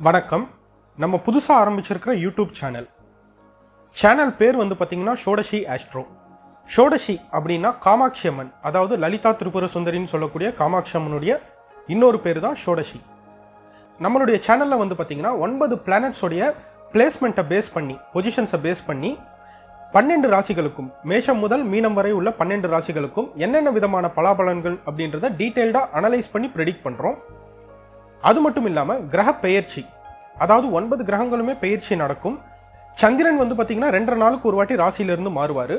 வணக்கம். நம்ம புதுசாக ஆரம்பிச்சிருக்கிற யூடியூப் சேனல் பேர் வந்து பார்த்தீங்கன்னா ஷோடசி ஆஸ்ட்ரோ. ஷோடசி அப்படின்னா காமாட்சி அம்மன், அதாவது லலிதா திரிபுர சுந்தரின்னு சொல்லக்கூடிய காமாட்சி அம்மனுடைய இன்னொரு பேர் தான் ஷோடசி. நம்மளுடைய சேனலில் வந்து பார்த்தீங்கன்னா 9 பிளானட்ஸோடைய பிளேஸ்மெண்ட்டை பேஸ் பண்ணி, பொசிஷன்ஸை பேஸ் பண்ணி 12 ராசிகளுக்கும், மேஷம் முதல் மீனம் வரை உள்ள 12 ராசிகளுக்கும் என்னென்ன விதமான பலாபலன்கள் அப்படின்றத டீட்டெயில்டாக அனலைஸ் பண்ணி ப்ரெடிக்ட் பண்ணுறோம். அது மட்டும் இல்லாமல் கிரக பெயர்ச்சி, அதாவது 9 கிரகங்களுமே பெயர்ச்சி நடக்கும். சந்திரன் வந்து பார்த்தீங்கன்னா 2 நாளுக்கு ஒரு வாட்டி ராசியிலிருந்து மாறுவார்.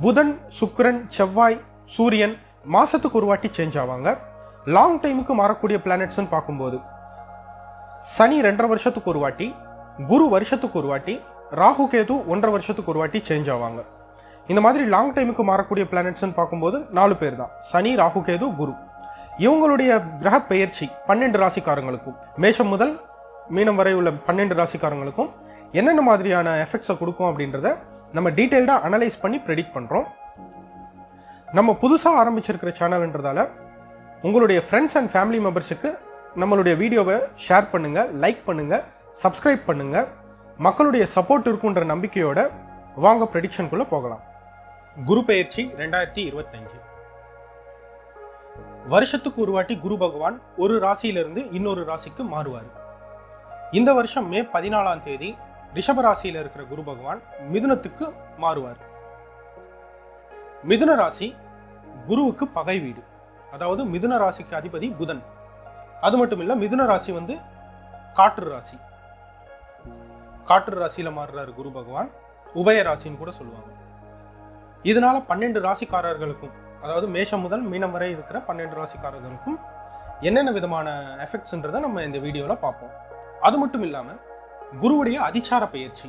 புதன், சுக்கிரன், செவ்வாய், சூரியன் மாதத்துக்கு ஒரு வாட்டி சேஞ்ச் ஆவாங்க. லாங் டைமுக்கு மாறக்கூடிய பிளானட்ஸ்ன்னு பார்க்கும்போது சனி 2.5 வருஷத்துக்கு ஒரு வாட்டி, குரு வருஷத்துக்கு ஒரு வாட்டி, ராகு கேது 1.5 வருஷத்துக்கு ஒரு வாட்டி சேஞ்ச் ஆவாங்க. இந்த மாதிரி லாங் டைமுக்கு மாறக்கூடிய பிளானட்ஸ்ன்னு பார்க்கும்போது 4 பேர் தான்: சனி, ராகு கேது, குரு. இவங்களுடைய கிரக பெயர்ச்சி 12 ராசிக்காரங்களுக்கும், மேஷம் முதல் மீனம் வரை உள்ள 12 ராசிக்காரங்களுக்கும் என்னென்ன மாதிரியான எஃபெக்ட்ஸை கொடுக்கும் அப்படின்றத நம்ம டீட்டெயில்டாக அனலைஸ் பண்ணி ப்ரெடிக்ட் பண்ணுறோம். நம்ம புதுசாக ஆரம்பிச்சிருக்கிற சேனல்ன்றதால உங்களுடைய ஃப்ரெண்ட்ஸ் அண்ட் ஃபேமிலி மெம்பர்ஸுக்கு நம்மளுடைய வீடியோவை ஷேர் பண்ணுங்கள், லைக் பண்ணுங்கள், சப்ஸ்கிரைப் பண்ணுங்கள். மக்களுடைய சப்போர்ட் இருக்குன்ற நம்பிக்கையோட வாங்க ப்ரெடிக்ஷனுக்குள்ளே போகலாம். குரு பெயர்ச்சி 2025. வருஷத்துக்கு ஒரு வாட்டி குரு பகவான் ஒரு ராசியிலிருந்து இன்னொரு ராசிக்கு மாறுவார். இந்த வருஷம் மே 14ஆம் தேதி ரிஷப ராசியில் இருக்கிற குரு பகவான் மிதுனத்துக்கு மாறுவார். மிதுன ராசி குருவுக்கு பகை வீடு, அதாவது மிதுன ராசிக்கு அதிபதி புதன். அது மட்டும் இல்ல, மிதுன ராசி வந்து காற்று ராசி. காற்று ராசியில மாறுறாரு குரு பகவான், உபய ராசின்னு கூட சொல்லுவாங்க. இதனால 12 ராசிக்காரர்களுக்கும், அதாவது மேஷம் முதல் மீனம் வரை இருக்கிற 12 ராசிக்காரர்களுக்கும் என்னென்ன விதமான எஃபெக்ட்ஸ்ன்றதை நம்ம இந்த வீடியோவில் பார்ப்போம். அது மட்டும் இல்லாமல் குருவுடைய அதிச்சார பெயர்ச்சி,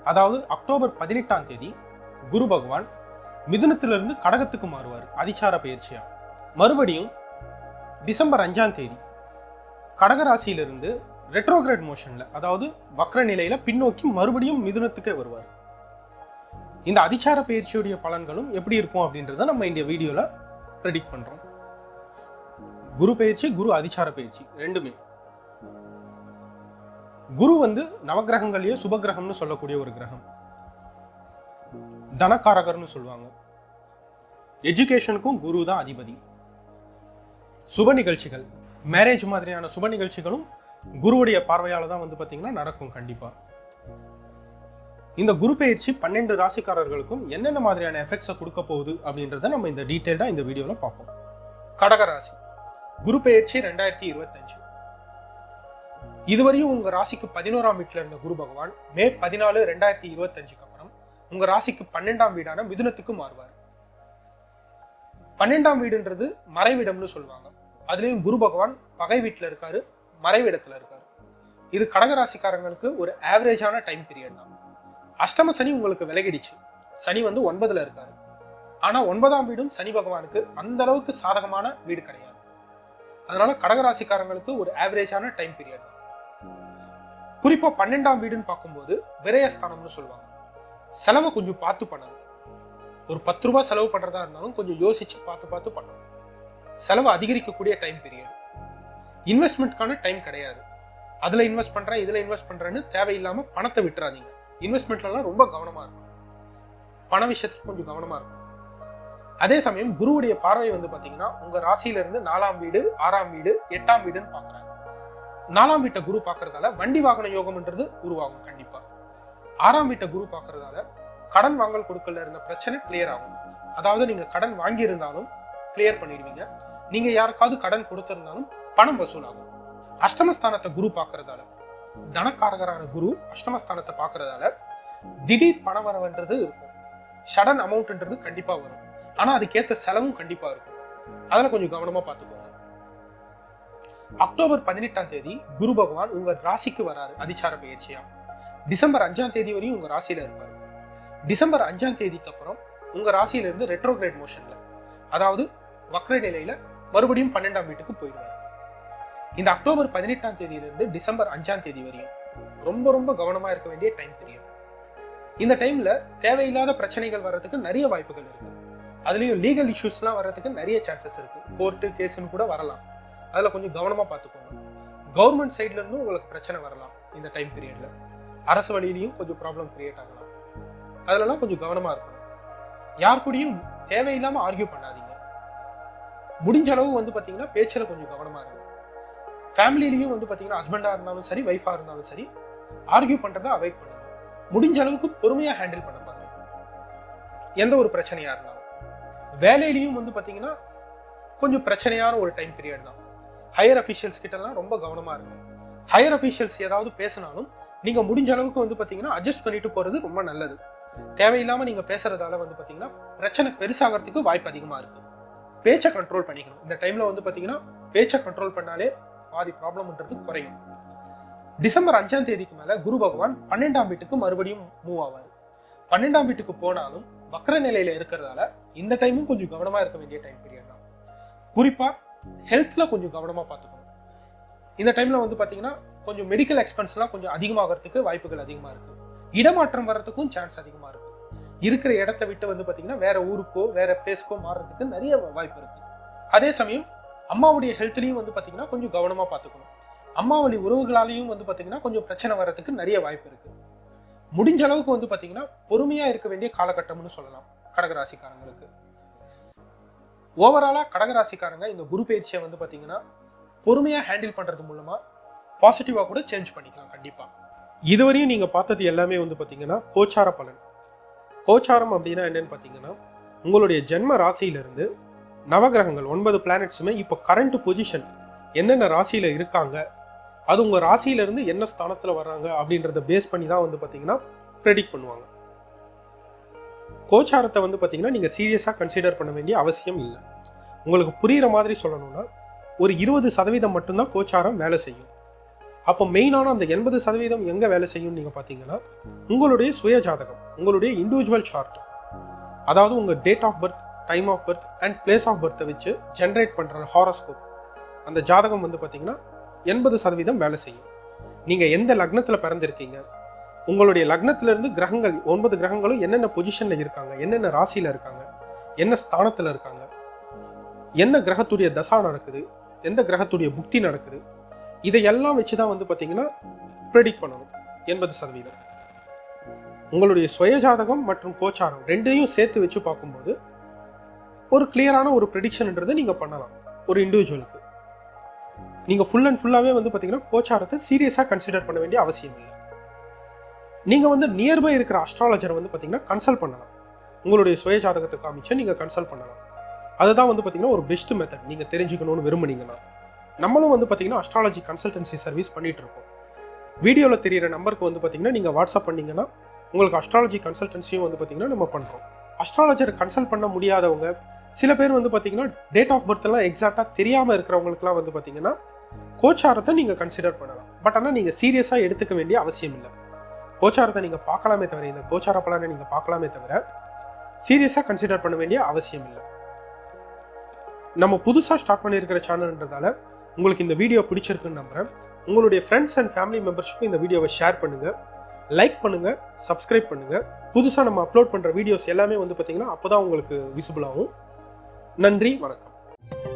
அதாவது அக்டோபர் 18ஆம் தேதி குரு பகவான் மிதுனத்திலிருந்து கடகத்துக்கு மாறுவார் அதிச்சார பெயர்ச்சியா. மறுபடியும் டிசம்பர் 5ஆம் தேதி கடகராசியிலிருந்து ரெட்ரோகிரேட் மோஷன்ல, அதாவது வக்ர நிலையில பின்னோக்கி மறுபடியும் மிதுனத்துக்கே வருவார். இந்த அதிச்சார பயிற்சியுடைய பலன்களும் எப்படி இருக்கும் அப்படின்றத நம்ம இந்த வீடியோல ப்ரெடிக்ட் பண்றோம். குரு பயிற்சி, குரு அதிச்சார பயிற்சி ரெண்டுமே. குரு வந்து நவகிரகங்களையே சுபகிரகம்னு சொல்லக்கூடிய ஒரு கிரகம். தனக்காரகர்னு சொல்லுவாங்க. எஜுகேஷனுக்கும் குரு தான் அதிபதி. சுப நிகழ்ச்சிகள், மேரேஜ் மாதிரியான சுப நிகழ்ச்சிகளும் குருவுடைய பார்வையால தான் வந்து பாத்தீங்கன்னா நடக்கும் கண்டிப்பா. இந்த குரு பெயர்ச்சி 12 ராசிக்காரர்களுக்கும் என்னென்ன மாதிரியான எஃபெக்ட்ஸை கொடுக்க போகுது அப்படின்றத நம்ம இந்த டீட்டெயில்டா இந்த வீடியோல பார்ப்போம். கடக ராசி குரு பெயர்ச்சி 2025. இதுவரையும் உங்க ராசிக்கு 11ஆம் வீட்டுல இருந்த குரு பகவான் மே 14, 2025க்கு அப்புறம் உங்க ராசிக்கு 12ஆம் வீடான மிதுனத்துக்கு மாறுவார். 12ஆம் வீடுன்றது மறைவிடம்னு சொல்லுவாங்க. அதுலயும் குரு பகவான் பகை வீட்டுல இருக்காரு, மறைவிடத்துல இருக்காரு. இது கடகராசிக்காரங்களுக்கு ஒரு ஆவரேஜான டைம் பீரியட் தான். அஷ்டம சனி உங்களுக்கு விலகிடுச்சு. சனி வந்து 9ல இருக்காரு. ஆனா 9ஆம் வீடும் சனி பகவானுக்கு அந்த அளவுக்கு சாதகமான வீடு கிடையாது. அதனால கடகராசிக்காரங்களுக்கு ஒரு ஆவரேஜான டைம் பீரியட் தான். குறிப்பா 12ஆம் வீடுன்னு பார்க்கும்போது விரயஸ்தானம்னு சொல்லுவாங்க. செலவை கொஞ்சம் பார்த்து பண்ணணும். ஒரு 10 ரூபாய் செலவு பண்றதா இருந்தாலும் கொஞ்சம் யோசிச்சு பார்த்து பண்ணணும். செலவு அதிகரிக்கக்கூடிய டைம் பீரியட். இன்வெஸ்ட்மெண்ட்கான டைம் கிடையாது. அதுல இன்வெஸ்ட் பண்றேன், இதுல இன்வெஸ்ட் பண்றேன்னு தேவையில்லாம பணத்தை விட்டுறாதீங்க. இன்வெஸ்ட்மெண்ட்லாம் ரொம்ப கவனமா இருக்கும். பண விஷயத்துல கொஞ்சம் கவனமா இருக்கும். அதே சமயம் குருவுடைய பார்வை வந்து பாத்தீங்கன்னா உங்க ராசியில இருந்து 4ஆம் வீடு, 6ஆம் வீடு, 8ஆம் வீடுன்னு பாக்குறாங்க. 4ஆம் வீட்டை குரு பாக்குறதால வண்டி வாகன யோகம்ன்றது உருவாகும் கண்டிப்பா. 6ஆம் வீட்டை குரு பாக்குறதால கடன் வாங்கல் கொடுக்கல இருந்த பிரச்சனை கிளியர் ஆகும். அதாவது நீங்க கடன் வாங்கி இருந்தாலும் கிளியர் பண்ணிடுவீங்க. நீங்க யாருக்காவது கடன் கொடுத்திருந்தாலும் பணம் வசூலாகும். அஷ்டமஸ்தானத்தை குரு பாக்குறதால, தனக்காரகரான குரு அஷ்டமஸ்தானத்தை பாக்குறதால திடீர் பண வரவுன்றது இருக்கும். சடன் அமௌண்ட்ன்றது கண்டிப்பா வரும். ஆனா அதுக்கேற்ற செலவும் கண்டிப்பா இருக்கும். அதுல கொஞ்சம் கவனமா பார்த்துக்கோங்க. அக்டோபர் 18ஆம் தேதி குரு பகவான் உங்க ராசிக்கு வராரு அதிச்சார பயிற்சியா. டிசம்பர் 5ஆம் தேதி வரையும் உங்க ராசியில இருப்பாரு. டிசம்பர் 5ஆம் தேதிக்கு அப்புறம் உங்க ராசியில இருந்து ரெட்ரோகிரேட் மோஷன்ல, அதாவது வக்ர நிலையில மறுபடியும் 12ஆம் வீட்டுக்கு போயிடுவார். இந்த அக்டோபர் 18ஆம் தேதியிலிருந்து டிசம்பர் 5ஆம் தேதி வரையும் ரொம்ப ரொம்ப கவனமா இருக்க வேண்டிய டைம் பீரியட். இந்த டைம்ல தேவையில்லாத பிரச்சனைகள் வர்றதுக்கு நிறைய வாய்ப்புகள் இருக்கு. அதுலயும் லீகல் இஷ்யூஸ்லாம் வர்றதுக்கு நிறைய சான்சஸ் இருக்கு. கோர்ட்டு கேஸ்ன்னு கூட வரலாம். அதுல கொஞ்சம் கவனமா பார்த்துக்கோங்க. கவர்மெண்ட் சைட்ல இருந்தும் உங்களுக்கு பிரச்சனை வரலாம். இந்த டைம் பீரியட்ல அரசு வழியிலையும் கொஞ்சம் ப்ராப்ளம் கிரியேட் ஆகலாம். அதுலலாம் கொஞ்சம் கவனமா இருக்கணும். யார் கூடயும் தேவையில்லாம ஆர்கியூ பண்ணாதீங்க. முடிஞ்ச அளவு வந்து பாத்தீங்கன்னா பேச்சுல கொஞ்சம் கவனமா இருங்க. ஃபேமிலிலையும் வந்து பாத்தீங்கன்னா ஹஸ்பண்டா இருந்தாலும் சரி, ஒய்ஃபா இருந்தாலும் சரி, ஆர்கியூ பண்றதை அவாய்ட் பண்ணுங்க. முடிஞ்ச அளவுக்கு பொறுமையா ஹேண்டில் பண்ண பாருங்க எந்த ஒரு பிரச்சனையா இருந்தாலும். வேலையிலையும் வந்து பாத்தீங்கன்னா கொஞ்சம் பிரச்சனையான ஒரு டைம் பீரியட் தான். ஹையர் அஃபீஷியல்ஸ் கிட்டலாம் ரொம்ப கவனமா இருக்கும். ஹையர் அஃபீஷியல்ஸ் ஏதாவது பேசினாலும் நீங்க முடிஞ்ச அளவுக்கு வந்து பாத்தீங்கன்னா அட்ஜஸ்ட் பண்ணிட்டு போறது ரொம்ப நல்லது. தேவையில்லாம நீங்க பேசுறதால வந்து பாத்தீங்கன்னா பிரச்சனை பெருசாகிறதுக்கு வாய்ப்பு அதிகமா இருக்கு. பேச்சை கண்ட்ரோல் பண்ணிக்கணும். இந்த டைம்ல வந்து பாத்தீங்கன்னா பேச்சை கண்ட்ரோல் பண்ணாலே பாதி ப்ராப்ளம்ன்றது குறையும். டிசம்பர் 5ஆம் தேதிக்கு மேல குரு பகவான் 12ஆம் வீட்டுக்கு மறுபடியும் மூவ் ஆவார். 12ஆம் வீட்டுக்கு போனாலும் வக்ர நிலையில இருக்கிறதால இந்த டைமும் கொஞ்சம் கவனமா இருக்க வேண்டிய டைம் பீரியட் தான். குறிப்பா ஹெல்த்ல கொஞ்சம் கவனமா பார்த்துக்கணும். இந்த டைம்ல வந்து பாத்தீங்கன்னா கொஞ்சம் மெடிக்கல் எக்ஸ்பென்ஸ்லாம் கொஞ்சம் அதிகமாகிறதுக்கு வாய்ப்புகள் அதிகமா இருக்கு. இடமாற்றம் வர்றதுக்கும் சான்ஸ் அதிகமா இருக்கு. இருக்கிற இடத்தை விட்டு வந்து பாத்தீங்கன்னா வேற ஊருக்கோ வேற பிளேஸ்க்கோ மாறுறதுக்கு நிறைய வாய்ப்பு இருக்கு. அதே சமயம் அம்மாவுடைய ஹெல்த்லயும் வந்து பாத்தீங்கன்னா கொஞ்சம் கவனமா பார்த்துக்கணும். அம்மா வழி உறவுகளாலையும் வந்து பாத்தீங்கன்னா கொஞ்சம் பிரச்சனை வர்றதுக்கு நிறைய வாய்ப்பு இருக்கு. முடிஞ்ச அளவுக்கு வந்து பாத்தீங்கன்னா பொறுமையா இருக்க வேண்டிய காலகட்டம்னு சொல்லலாம் கடகராசிக்காரங்களுக்கு. ஓவராலா கடகராசிக்காரங்க இந்த குரு பயிற்சியை வந்து பாத்தீங்கன்னா பொறுமையா ஹேண்டில் பண்றது மூலமா பாசிட்டிவா கூட சேஞ்ச் பண்ணிக்கலாம் கண்டிப்பா. இதுவரையும் நீங்க பார்த்தது எல்லாமே வந்து பாத்தீங்கன்னா கோச்சார பலன். கோச்சாரம் அப்படின்னா என்னன்னு பாத்தீங்கன்னா உங்களுடைய ஜென்ம ராசியிலிருந்து நவகிரகங்கள் 9 பிளானட்ஸுமே இப்போ கரண்ட் பொசிஷன் என்னென்ன ராசியில இருக்காங்க, அது உங்க ராசியில இருந்து என்ன ஸ்தானத்துல வர்றாங்க அப்படின்றத பேஸ் பண்ணி தான் வந்து பாத்தீங்கன்னா ப்ரெடிக்ட் பண்ணுவாங்க. கோச்சாரத்தை வந்து பாத்தீங்கன்னா நீங்க சீரியஸா கன்சிடர் பண்ண வேண்டிய அவசியம் இல்லை. உங்களுக்கு புரியுற மாதிரி சொல்லணும்னா ஒரு 20% மட்டும்தான் கோச்சாரம் வேலை செய்யும். அப்போ மெயினான அந்த 80% எங்க வேலை செய்யும் நீங்க பாத்தீங்கன்னா உங்களுடைய சுய ஜாதகம், உங்களுடைய இண்டிவிஜுவல் சார்ட், அதாவது உங்க date of birth, time of birth and place of பர்த்தை வச்சு ஜென்ரேட் பண்ற ஹாரோஸ்கோப், அந்த ஜாதகம் வந்து பாத்தீங்கன்னா 80% வேலை செய்யும். நீங்க எந்த லக்னத்துல பிறந்திருக்கீங்க, உங்களுடைய லக்னத்துல இருந்து கிரகங்கள் 9 கிரகங்களும் என்னென்ன பொசிஷன்ல இருக்காங்க, என்னென்ன ராசியில இருக்காங்க, என்ன ஸ்தானத்துல இருக்காங்க, எந்த கிரகத்துடைய தசா நடக்குது, எந்த கிரகத்துடைய புக்தி நடக்குது, இதையெல்லாம் வச்சுதான் வந்து பாத்தீங்கன்னா ப்ரெடிக்ட் பண்ணணும் 80%. உங்களுடைய சுய ஜாதகம் மற்றும் கோச்சாரம் ரெண்டையும் சேர்த்து வச்சு பார்க்கும்போது ஒரு கிளியரான ஒரு ப்ரெடிக்ஷன்ன்றதை நீங்க பண்ணலாம். ஒரு இண்டிவிஜுவலுக்கு நீங்க ஃபுல் அண்ட் ஃபுல்லாவே வந்து பாத்தீங்கன்னா கோச்சாரத்தை சீரியஸா கன்சிடர் பண்ண வேண்டிய அவசியம் இல்லை. நீங்க வந்து நியர்பை இருக்கிற அஸ்ட்ராலஜரை வந்து பாத்தீங்கன்னா கன்சல்ட் பண்ணலாம். உங்களுடைய சுய ஜாதகத்தை காமிச்சு நீங்க கன்சல்ட் பண்ணலாம். அதுதான் வந்து பாத்தீங்கன்னா ஒரு பெஸ்ட் மெத்தட். நீங்க தெரிஞ்சுக்கணும்னு விரும்புனீங்கன்னா நம்மளும் வந்து பாத்தீங்கன்னா அஸ்ட்ராலஜி கன்சல்டன்சி சர்வீஸ் பண்ணிட்டு இருக்கோம். வீடியோல தெரியிற நம்பருக்கு வந்து பாத்தீங்கன்னா நீங்க வாட்ஸ்அப் பண்ணீங்கன்னா உங்களுக்கு அஸ்ட்ராலஜி கன்சல்டன்சியும் வந்து பாத்தீங்கன்னா நம்ம பண்றோம். அஸ்ட்ராலஜர் கன்சல்ட் பண்ண முடியாதவங்க சில பேர் வந்து பாத்தீங்கன்னா டேட் ஆஃப் பர்த் எல்லாம் எக்ஸாக்டா தெரியாம இருக்கிறவங்களுக்குலாம் வந்து பாத்தீங்கன்னா கோச்சாரத்தை நீங்க கன்சிடர் பண்ணலாம். பட் ஆனால் நீங்க சீரியஸா எடுத்துக்க வேண்டிய அவசியம் இல்லை. கோச்சாரத்தை நீங்க பார்க்கலாமே தவிர, இந்த கோச்சார பலனை நீங்க பார்க்கலாமே தவிர சீரியஸா கன்சிடர் பண்ண வேண்டிய அவசியம் இல்லை. நம்ம புதுசா ஸ்டார்ட் பண்ணியிருக்கிற சேனல்ன்றதால உங்களுக்கு இந்த வீடியோ பிடிச்சிருக்குன்னு நம்புறேன். உங்களுடைய ஃப்ரெண்ட்ஸ் அண்ட் ஃபேமிலி மெம்பர்ஸ்க்கும் இந்த வீடியோவை ஷேர் பண்ணுங்க, லைக் பண்ணுங்க, சப்ஸ்கிரைப் பண்ணுங்க. புதுசாக நம்ம அப்லோட் பண்ற வீடியோஸ் எல்லாமே வந்து பார்த்தீங்கன்னா அப்போதான் உங்களுக்கு விசிபிள் ஆகும். நன்றி, வணக்கம்.